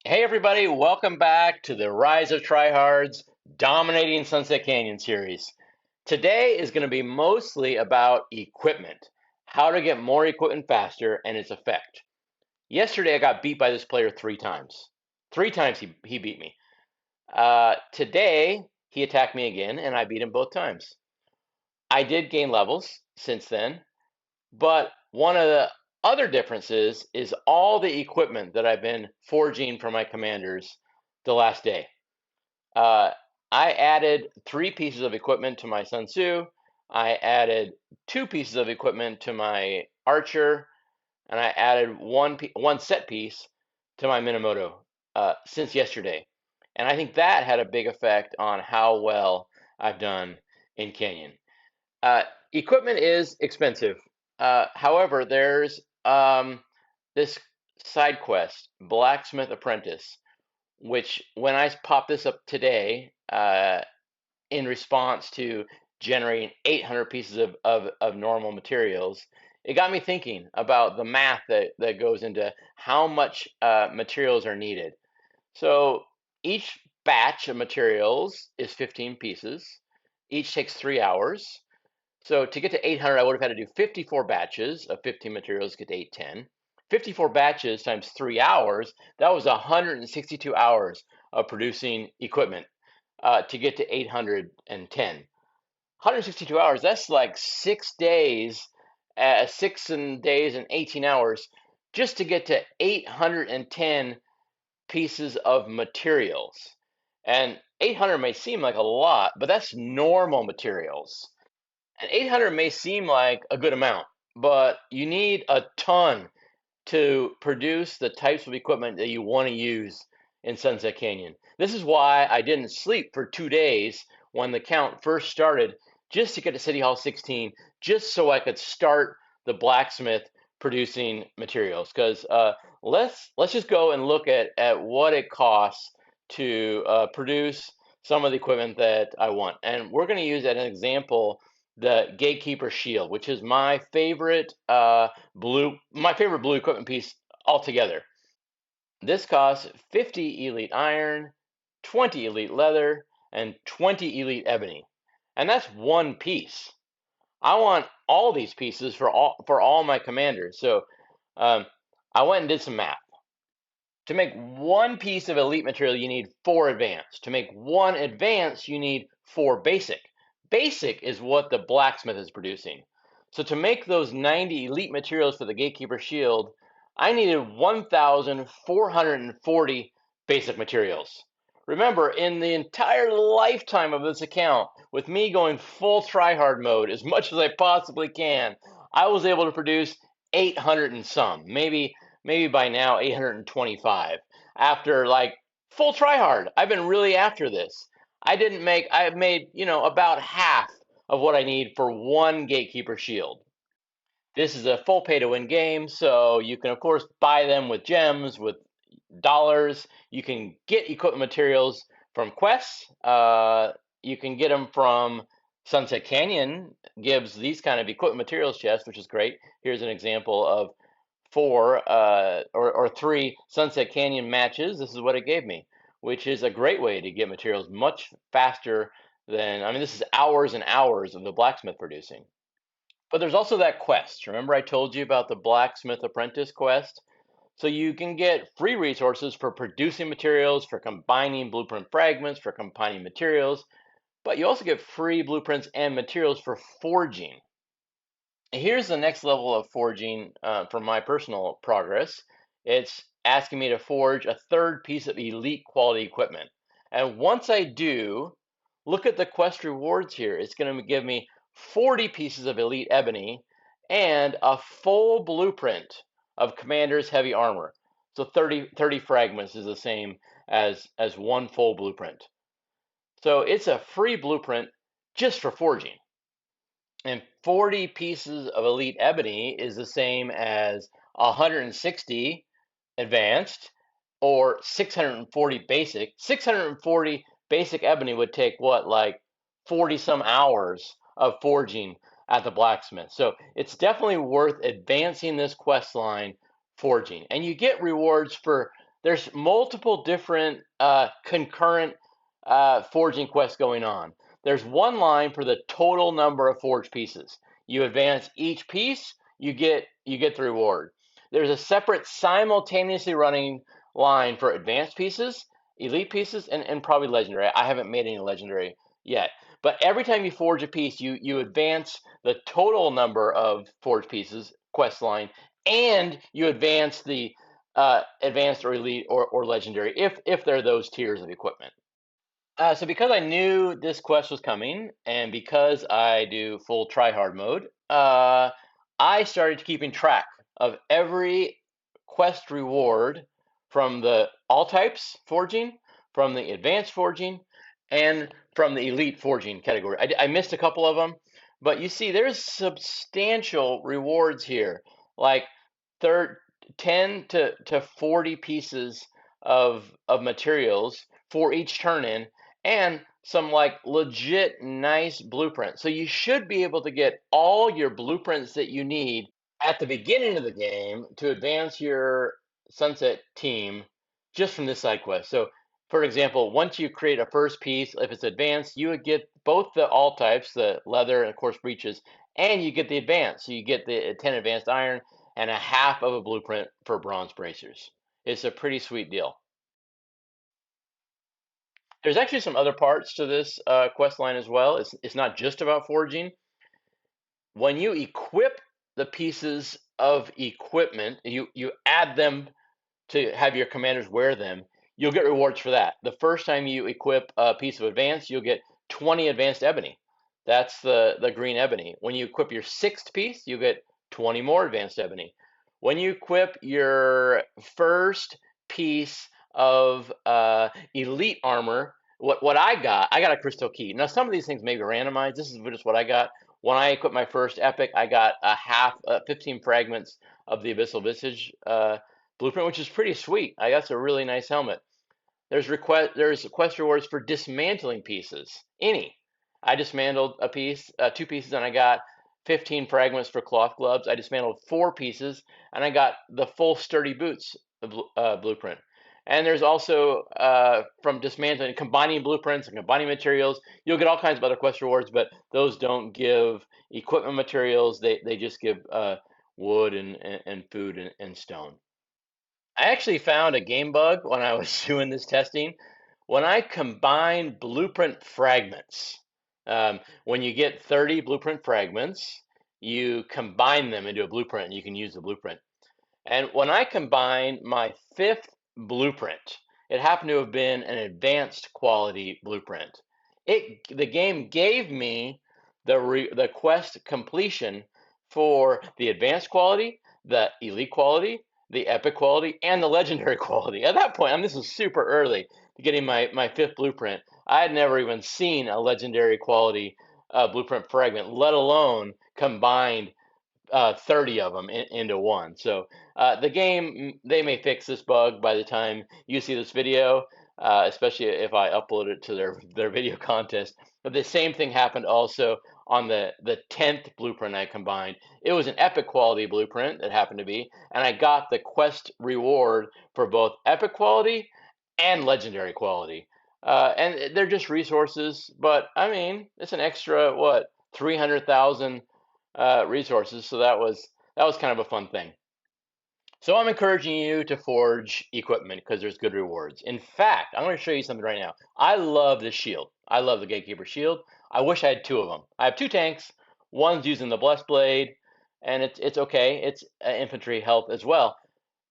Hey everybody, welcome back to the Rise of Tryhards Dominating Sunset Canyon series. Today is going to be mostly about equipment, how to get more equipment faster and its effect. Yesterday I got beat by this player 3 times. 3 times he beat me. Today he attacked me again and I beat him both times. I did gain levels since then, but one of the other differences is all the equipment that I've been forging for my commanders the last day. Uh, I added 3 pieces of equipment to my Sun Tzu. I added 2 pieces of equipment to my Archer, and I added one set piece to my Minamoto since yesterday. And I think that had a big effect on how well I've done in Canyon. Uh, Equipment is expensive. However, there's this side quest, Blacksmith Apprentice, which when I popped this up today, in response to generating 800 pieces of normal materials, it got me thinking about the math that goes into how much materials are needed. So each batch of materials is 15 pieces. Each takes 3 hours. So to get to 800, I would have had to do 54 batches of 15 materials to get to 810. 54 batches times 3 hours, that was 162 hours of producing equipment to get to 810. 162 hours, that's like 6 days, 6 days and 18 hours just to get to 810 pieces of materials. And 800 may seem like a lot, but that's normal materials. And 800 may seem like a good amount, but you need a ton to produce the types of equipment that you want to use in Sunset Canyon. This is why I didn't sleep for 2 days when the count first started, just to get to City Hall 16, just so I could start the blacksmith producing materials. Because let's just go and look at what it costs to produce some of the equipment that I want, and we're going to use as an example the Gatekeeper Shield, which is my favorite blue equipment piece altogether. This costs 50 elite iron, 20 elite leather, and 20 elite ebony. And that's one piece. I want all these pieces for all my commanders. So um, I went and did some math. To make one piece of elite material, you need 4 advanced. To make one advanced, you need 4 basic. Basic is what the blacksmith is producing. So to make those 90 elite materials for the Gatekeeper Shield, I needed 1,440 basic materials. Remember, in the entire lifetime of this account, with me going full tryhard mode as much as I possibly can, I was able to produce 800 and some, maybe by now 825. After like full tryhard, I've been really after this. I've made, about half of what I need for one Gatekeeper Shield. This is a full pay to win game, so you can, of course, buy them with gems, with dollars. You can get equipment materials from quests. You can get them from Sunset Canyon, gives these kind of equipment materials chests, which is great. Here's an example of 4 or 3 Sunset Canyon matches. This is what it gave me, which is a great way to get materials much faster than, I mean, this is hours and hours of the blacksmith producing. But there's also that quest. Remember, I told you about the Blacksmith Apprentice quest? So you can get free resources for producing materials, for combining blueprint fragments, for combining materials, but you also get free blueprints and materials for forging. Here's the next level of forging for my personal progress. It's asking me to forge a third piece of elite quality equipment. And once I do, look at the quest rewards here. It's going to give me 40 pieces of elite ebony and a full blueprint of Commander's heavy armor. So 30 fragments is the same as one full blueprint. So it's a free blueprint just for forging. And 40 pieces of elite ebony is the same as 160 advanced or 640 basic. 640 basic ebony would take what, like 40 some hours of forging at the blacksmith. So it's definitely worth advancing this quest line forging. And you get rewards for There's multiple different concurrent forging quests going on. There's one line for the total number of forged pieces. You advance each piece, you get the reward. There's a separate simultaneously running line for advanced pieces, elite pieces, and probably legendary. I haven't made any legendary yet. But every time you forge a piece, you advance the total number of forged pieces quest line, and you advance the advanced or elite or legendary if they're those tiers of equipment. So because I knew this quest was coming, and because I do full tryhard mode, I started keeping track of every quest reward from the all types forging, from the advanced forging, and from the elite forging category. I missed a couple of them, but you see there's substantial rewards here, like third 10 to 40 pieces of materials for each turn in, and some like legit nice blueprints. So you should be able to get all your blueprints that you need at the beginning of the game to advance your Sunset team just from this side quest. So, for example, once you create a first piece, if it's advanced, you would get both the all types, the leather and of course breeches, and you get the advanced. So you get the 10 advanced iron and a half of a blueprint for bronze bracers. It's a pretty sweet deal. There's actually some other parts to this quest line as well. It's not just about forging. When you equip the pieces of equipment, you add them to have your commanders wear them, you'll get rewards for that. The first time you equip a piece of advanced, you'll get 20 advanced ebony. That's the green ebony. When you equip your sixth piece, you get 20 more advanced ebony. When you equip your first piece of elite armor, what I got a crystal key. Now some of these things may be randomized. This is just what I got. When I equipped my first epic, I got a half, 15 fragments of the abyssal visage blueprint, which is pretty sweet. I got a really nice helmet. There's quest rewards for dismantling pieces. Any. I dismantled a piece, two pieces, and I got 15 fragments for cloth gloves. I dismantled four pieces, and I got the full sturdy boots blueprint. And there's also from dismantling, combining blueprints and combining materials, you'll get all kinds of other quest rewards, but those don't give equipment materials. They just give wood and food and stone. I actually found a game bug when I was doing this testing. When I combine blueprint fragments, when you get 30 blueprint fragments, you combine them into a blueprint and you can use the blueprint. And when I combined my fifth blueprint, it happened to have been an advanced quality blueprint. The game gave me the quest completion for the advanced quality, the elite quality, the epic quality, and the legendary quality. At that point, I mean, this is super early to getting my fifth blueprint. I had never even seen a legendary quality blueprint fragment, let alone combined 30 of them into one. So the game, they may fix this bug by the time you see this video, especially if I upload it to their video contest. But the same thing happened also on the 10th blueprint I combined. It was an epic quality blueprint, it happened to be, and I got the quest reward for both epic quality and legendary quality. And they're just resources, but I mean, it's an extra, what, 300,000 resources. So that was kind of a fun thing. So I'm encouraging you to forge equipment because there's good rewards. In fact, I'm going to show you something right now. I love this shield. I love the Gatekeeper shield. I wish I had two of them. I have two tanks. One's using the Blessed Blade, and it's okay. It's infantry health as well.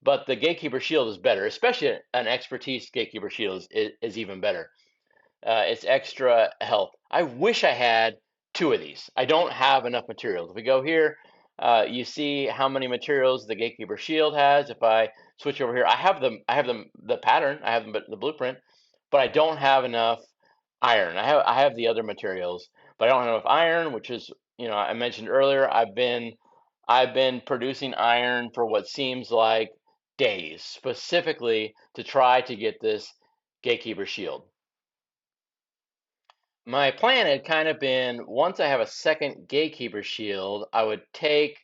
But the Gatekeeper shield is better, especially an expertise Gatekeeper shield is even better. It's extra health. I wish I had two of these. I don't have enough materials. If we go here, you see how many materials the Gatekeeper shield has. If I switch over here, the pattern, I have the blueprint, but I don't have enough iron. I have the other materials, but I don't have enough iron, which is, I mentioned earlier, I've been producing iron for what seems like days, specifically to try to get this Gatekeeper shield. My plan had kind of been once I have a second Gatekeeper shield, I would take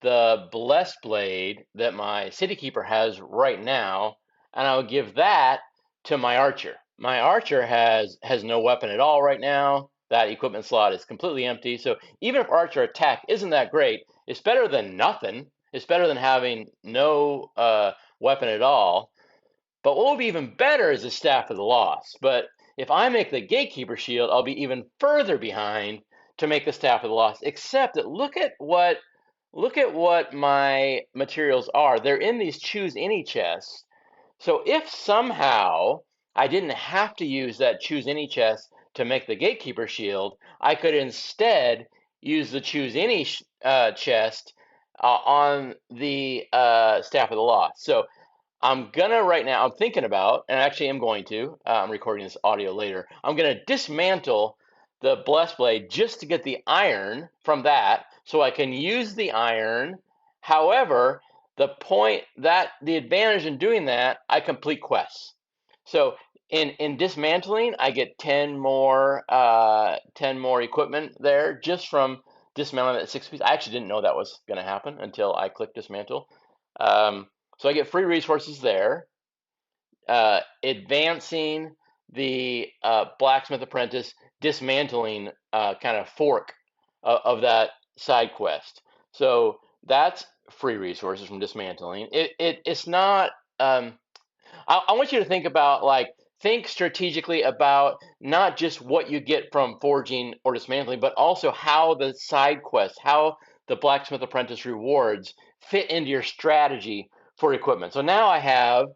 the Blessed Blade that my City Keeper has right now and I would give that to my archer. My archer has no weapon at all right now. That equipment slot is completely empty. So even if archer attack isn't that great, it's better than nothing. It's better than having no weapon at all. But what would be even better is the Staff of the Lost. But if I make the Gatekeeper Shield, I'll be even further behind to make the Staff of the Lost. Except that look at what my materials are. They're in these choose any chests. So if somehow I didn't have to use that choose any chest to make the Gatekeeper Shield, I could instead use the choose any chest on the Staff of the Lost. So I'm gonna right now, I'm thinking about, and I actually am going to, I'm recording this audio later. I'm gonna dismantle the Blessed Blade just to get the iron from that so I can use the iron. However, the advantage in doing that, I complete quests. So in dismantling, I get 10 more equipment there just from dismantling that 6 piece. I actually didn't know that was gonna happen until I clicked dismantle. Um, so I get free resources there. Advancing the blacksmith apprentice, dismantling kind of fork of that side quest. So that's free resources from dismantling. It's not. I want you to think about think strategically about not just what you get from forging or dismantling, but also how the side quests, how the blacksmith apprentice rewards fit into your strategy for equipment. So now I have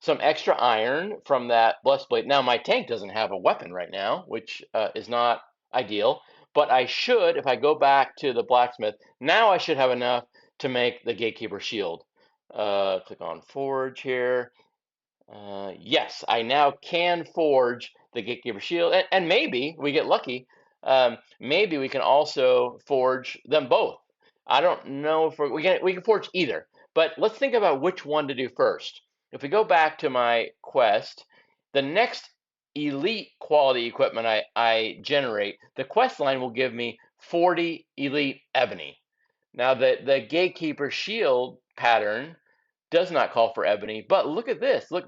some extra iron from that blessed blade. Now my tank doesn't have a weapon right now, which is not ideal. But I should, if I go back to the blacksmith, now I should have enough to make the gatekeeper shield. Click on forge here. Yes, I now can forge the Gatekeeper Shield, and maybe we get lucky. Maybe we can also forge them both. I don't know if we can forge either, but let's think about which one to do first. If we go back to my quest, the next elite quality equipment I generate, the quest line will give me 40 elite ebony. Now the Gatekeeper Shield pattern does not call for ebony, but look at this. Look,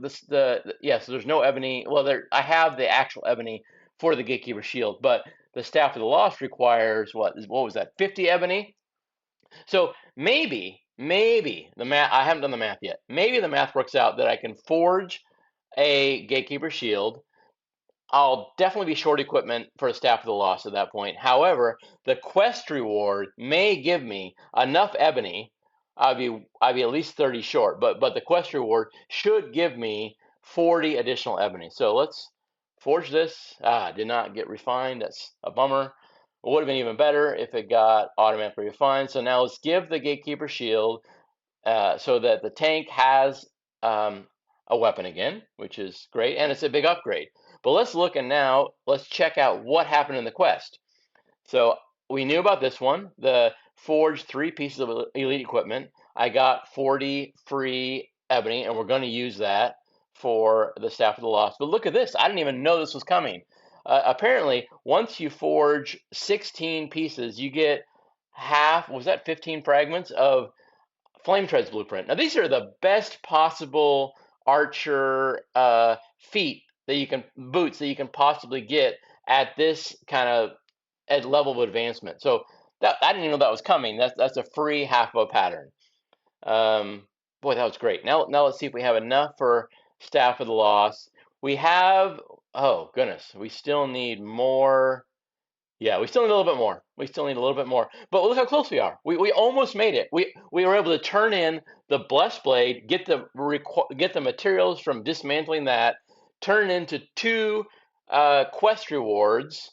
yeah, so there's no ebony. Well, I have the actual ebony for the Gatekeeper Shield, but the Staff of the Lost requires what was that? 50 ebony. So maybe the math. I haven't done the math yet. Maybe the math works out that I can forge a Gatekeeper Shield. I'll definitely be short equipment for a Staff of the Lost at that point. However, the quest reward may give me enough ebony. I'd be at least 30 short, but the quest reward should give me 40 additional ebony. So let's forge this. Did not get refined. That's a bummer. It would have been even better if it got automatically refined. So now let's give the Gatekeeper Shield so that the tank has a weapon again, which is great, and it's a big upgrade. But let's look and now let's check out what happened in the quest. So we knew about this one, the forge 3 pieces of elite equipment. I got 40 free ebony, and we're going to use that for the Staff of the Lost. But look at this. I didn't even know this was coming. Apparently, once you forge 16 pieces, you get half, was that 15 fragments of Flame Tread's blueprint. Now, these are the best possible archer boots that you can possibly get at this kind of level of advancement. So that I didn't even know that was coming. That's a free half of a pattern. Boy, that was great. Now let's see if we have enough for Staff of the Lost. We have. Oh goodness, we still need more. Yeah, we still need a little bit more. We still need a little bit more. But look how close we are. We almost made it. We were able to turn in the Blessed Blade, get the materials from dismantling that, turn it into 2 quest rewards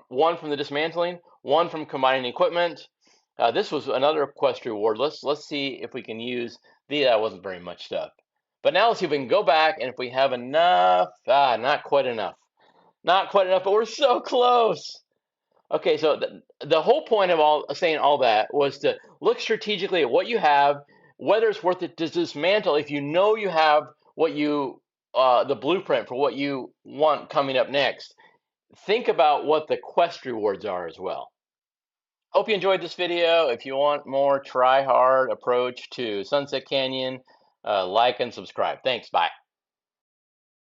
one from the dismantling, one from combining equipment. This was another quest reward. Let's see if we can use the. That wasn't very much stuff. But now let's see if we can go back and if we have enough. Not quite enough. Not quite enough, but we're so close. Okay, so the whole point of saying all that was to look strategically at what you have, whether it's worth it to dismantle if you know you have the blueprint for what you want coming up next. Think about what the quest rewards are as well. Hope you enjoyed this video. If you want more try-hard approach to Sunset Canyon, Like and subscribe. Thanks. Bye.